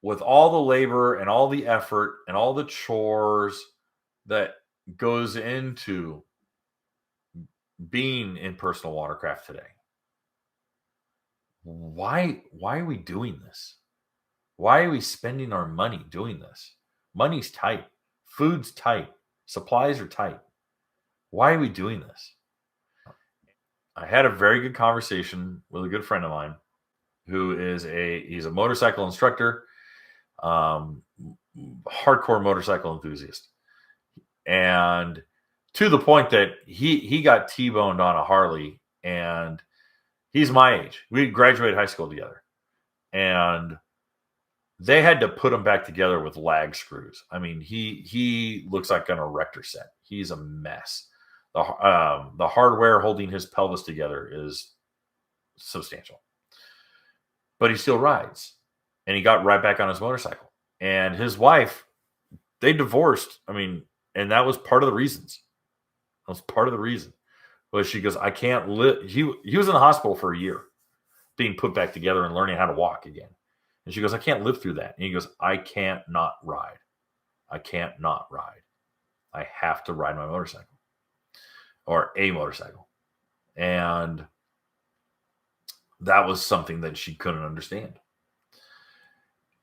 with all the labor and all the effort and all the chores that goes into being in personal watercraft today, why are we doing this? Why are we spending our money doing this? Money's tight. Food's tight. Supplies are tight. Why are we doing this? I had a very good conversation with a good friend of mine who is he's a motorcycle instructor, hardcore motorcycle enthusiast. And to the point that he got T-boned on a Harley, and he's my age. We graduated high school together. And they had to put him back together with lag screws. I mean, he looks like an erector set. He's a mess. The hardware holding his pelvis together is substantial. But he still rides. And he got right back on his motorcycle. And his wife, they divorced. I mean, and that was part of the reasons. That was part of the reason. Was she goes, I can't live. He was in the hospital for a year, being put back together and learning how to walk again. And she goes, I can't live through that. And he goes, I can't not ride. I can't not ride. I have to ride my motorcycle or a motorcycle. And that was something that she couldn't understand.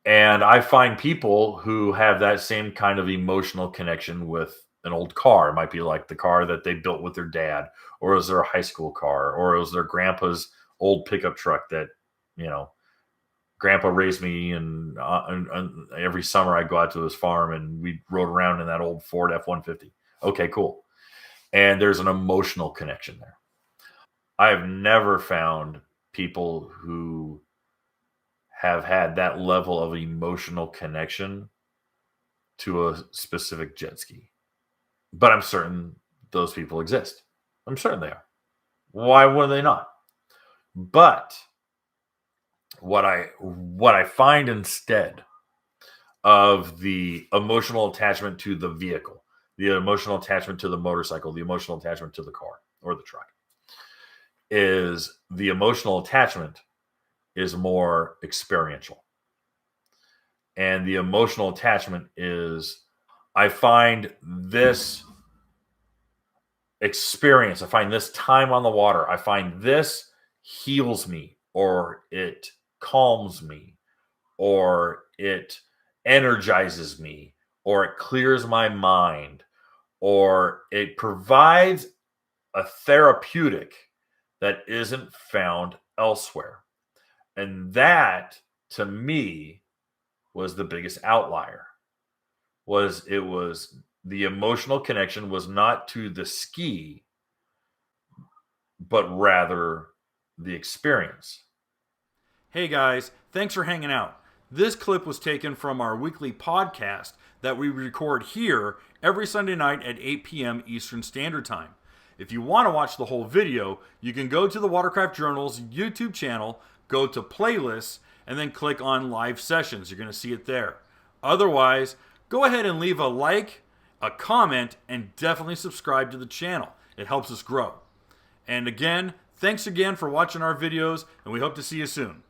And I find people who have that same kind of emotional connection with an old car. It might be like the car that they built with their dad, or it was their high school car, or it was their grandpa's old pickup truck that, Grandpa raised me, and every summer I'd go out to his farm and we rode around in that old Ford F-150. Okay, cool. And there's an emotional connection there. I have never found people who have had that level of emotional connection to a specific jet ski. But I'm certain those people exist. I'm certain they are. Why would they not? But what I find instead of the emotional attachment to the vehicle, the emotional attachment to the motorcycle, the emotional attachment to the car or the truck, is the emotional attachment is more experiential. And the emotional attachment is, I find this experience, I find this time on the water, I find this heals me, or it calms me, or it energizes me, or it clears my mind, or it provides a therapeutic that isn't found elsewhere. And that, to me, was the biggest outlier. It was the emotional connection was not to the ski, but rather the experience. Hey guys, thanks for hanging out. This clip was taken from our weekly podcast that we record here every Sunday night at 8 p.m. Eastern Standard Time. If you want to watch the whole video, you can go to the Watercraft Journal's YouTube channel, go to playlists, and then click on live sessions. You're going to see it there. Otherwise, go ahead and leave a like, a comment, and definitely subscribe to the channel. It helps us grow. And again, thanks again for watching our videos, and we hope to see you soon.